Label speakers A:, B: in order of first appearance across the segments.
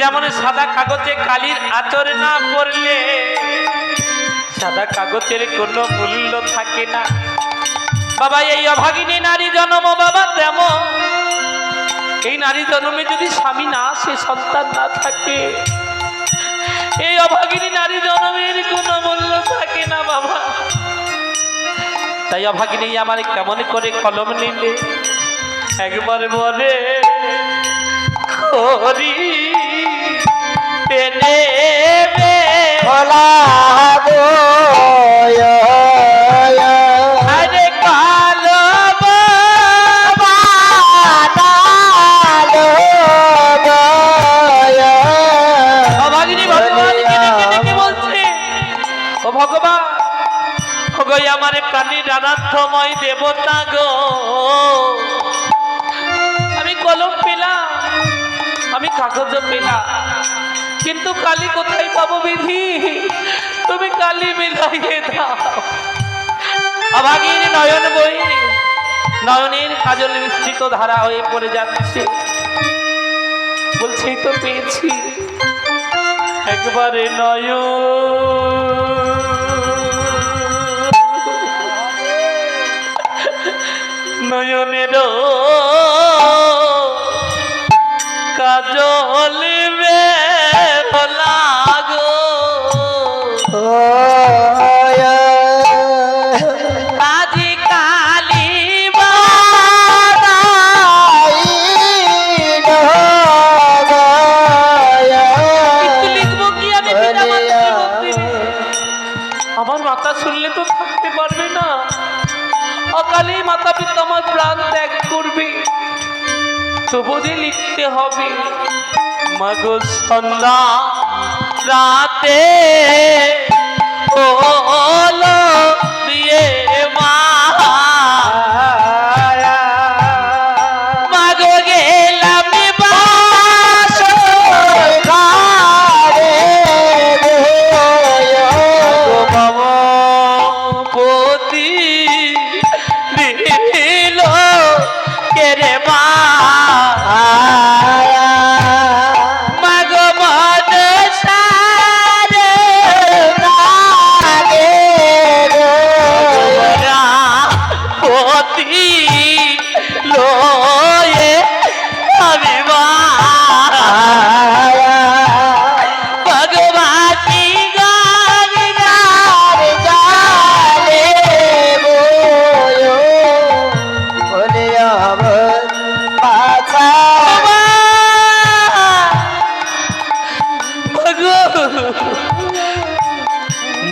A: যেমন সাদা কাগজে কালির আঁচড় না পড়লে সাদা কাগজের কোনো মূল্য থাকে না। বাবা এই অভাগিনী নারী জন্ম বাবা তেমন এই নারী জন্মে যদি স্বামী না আসে সন্তান না থাকে এই অভাগিনী নারী জন্মের কোনো মূল্য থাকে না বাবা। তাই অভাগিনী আমার কেমন করে কলম নিলে একবার বলে খরি টেনে
B: খোলা গো
A: আরে কালো অভাগিনী ভগবান ডেকে বলছে ও ভগবান ওগো আমার প্রাণীর আরাধ্যময় দেবতা গো আমি কলম পেলাম আমি কাগজও পেলাম কিন্তু কালি কোথায় পাবো বিধি তুমি কালি মিলাইয়ে দাও। অভাগীর নয়ন বই নয়নের কাজল মিশ্রিত ধারা হয়ে পড়ে যাচ্ছে বলছি তো পেয়েছি একবারে নয়নের কাজল লাগো আজি কালী লিখবো কি আমি আমার মাতা শুনলে তো থাকতে পারবে না অকালেই মাতা পিতা আমার প্রাণ ত্যাগ করবে তবু যে লিখতে হবে মাগো সন্ধ্যা রাতে ওলো দিয়ে মাগো গেলাম পতি দিল কেরে মা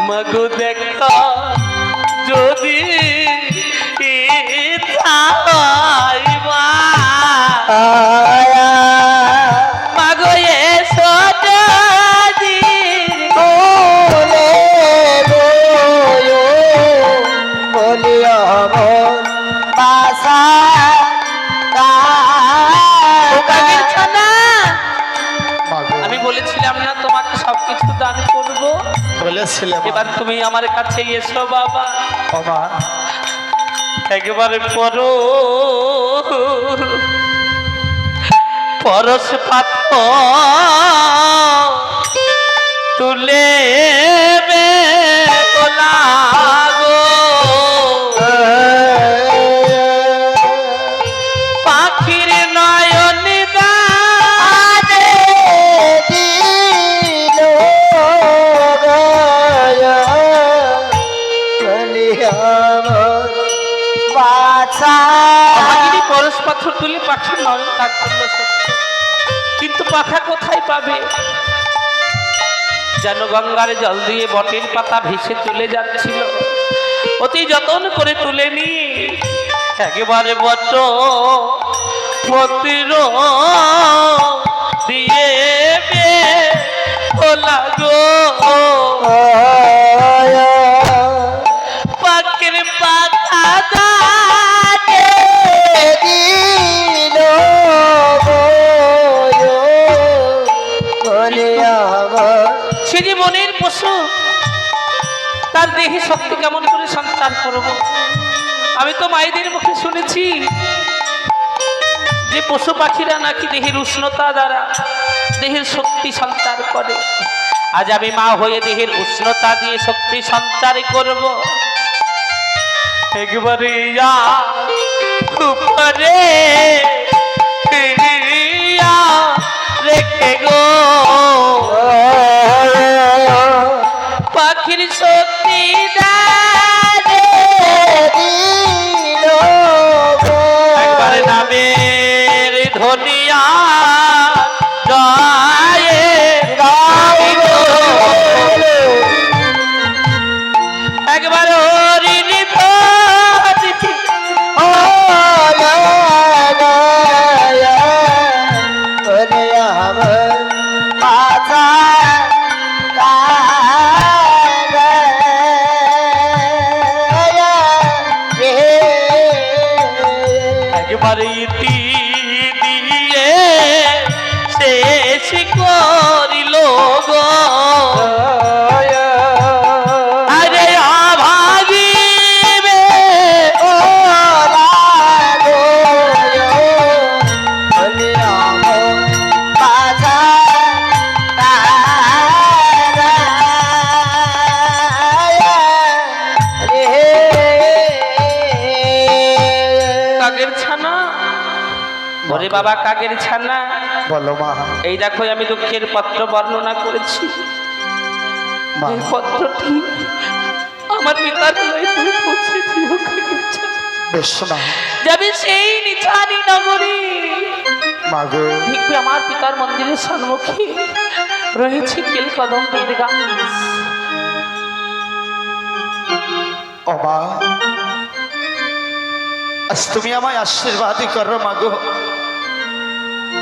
A: মাগো দেখা যদি মাগো এসো আমি বলেছিলাম না তোমাকে সবকিছু দান করবো এবার তুমি আমার কাছে এসো বাবা একবারে পরো পরশ পাত্র তুলে পাখির নয়ন পরশ পাথর তুলে পাখির নয়ন তাক করলো কিন্তু পাখা কোথায় পাবে যেন গঙ্গার জল দিয়ে বটের পাতা ভেসে চলে যাচ্ছিল অতি যতন করে তুলে নি একেবারে বট পতির দিয়ে লাগো পাখির পাতা সে যে মনের পশু তার দেহে শক্তি কেমন করে সঞ্চার করব আমি তো মায়েদের মুখে শুনেছি যে পশু পাখিরা নাকি দেহের উষ্ণতা দ্বারা দেহের শক্তি সঞ্চার করে, আজ আমি মা হয়ে দেহের উষ্ণতা দিয়ে শক্তি সঞ্চার করব। একবারে উপরে ফিরিয়া রেখে গো পাখির শক্তি একবারে নামের ধনিয়া গায়ে একবার হরিণী একবারে ইতি দিয়ে শেষ করিল গো আরে আভাগিবে ও কাকের ছানা, ওরে বাবা কাকের ছানা,
B: বলো মা।
A: এই দেখো আমি দুঃখের পত্র বর্ণনা করেছি।
B: মা,
A: এই পত্রটি আমার পিতার গলায় তুমি পৌঁছে দিও কাকের ছানা।
B: বেশ মা।
A: যাবে সেই নিচানি নগরী,
B: মা গো,
A: দেখবে আমার পিতার মন্দিরের সম্মুখে রয়েছে কেলকদম্বের গাছ।
B: ও মা, আজ তুমি আমায় আশীর্বাদই করো মা গো।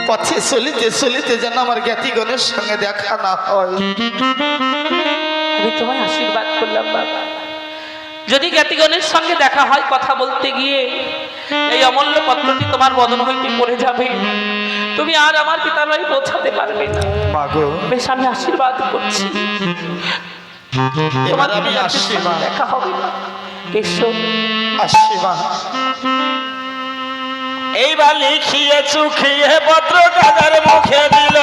B: পথে চলিতে চলিতে যেন আমার জ্ঞাতিগণের সঙ্গে দেখা না হয়।
A: আমি তোমায় আশীর্বাদ করলাম বাবা, যদি জ্ঞাতিগণের সঙ্গে দেখা হয় কথা বলতে গিয়ে এই অমূল্য পত্রটি তোমার বদন হইতে পড়ে যাবে, তুমি আর আমার পিতালয়ে পৌঁছাতে পারবে না।
B: মা গো,
A: বেশ আমি আশীর্বাদ করছি
B: এবার আমি আসছি মা।
A: দেখা হবে না। এসো
B: আসছি মা।
C: এইবার লিখিয়ে চুখিয়ে পত্র কাদার মুখে দিল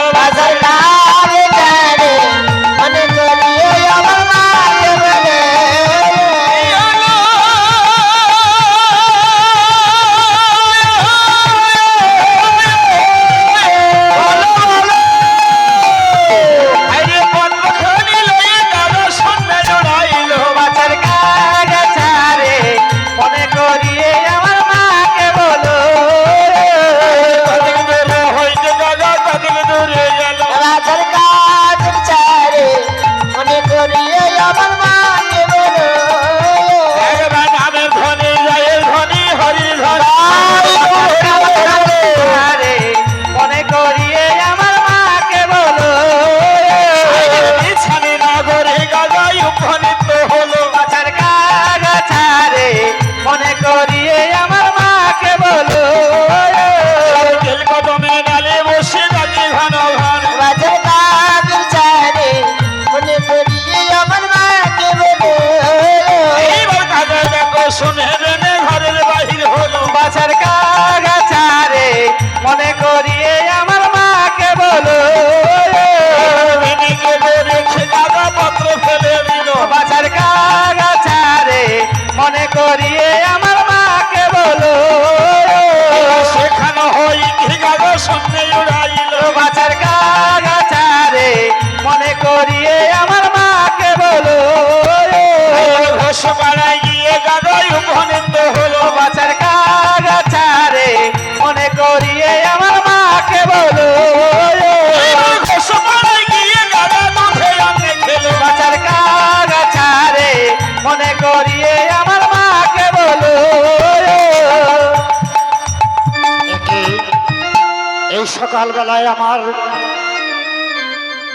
B: সকালবেলায় আমার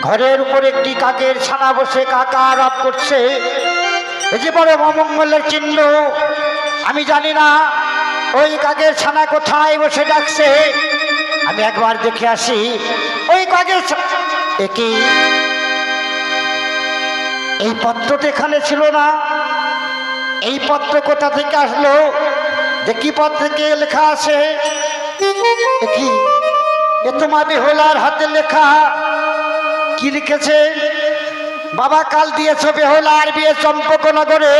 B: ঘরের উপর একটি কাকের ছানা বসে কাকা আরাপ করছে। এই যে বড় অমঙ্গলের চিহ্ন। আমি জানি না ওই কাকের ছানা কোথায় বসে ডাকছে। আমি একবার দেখে আসি ওই কাকের একই এই পত্রটা এখানে ছিল না। এই পত্র কোথা থেকে আসলো? যে কি পত্র থেকে লেখা আছে? কি এ তোমার বেহুলার হাতে লেখা? কি লিখেছে? বাবা কাল দিয়েছ বেহুলার বিয়ে চম্পকনগরে।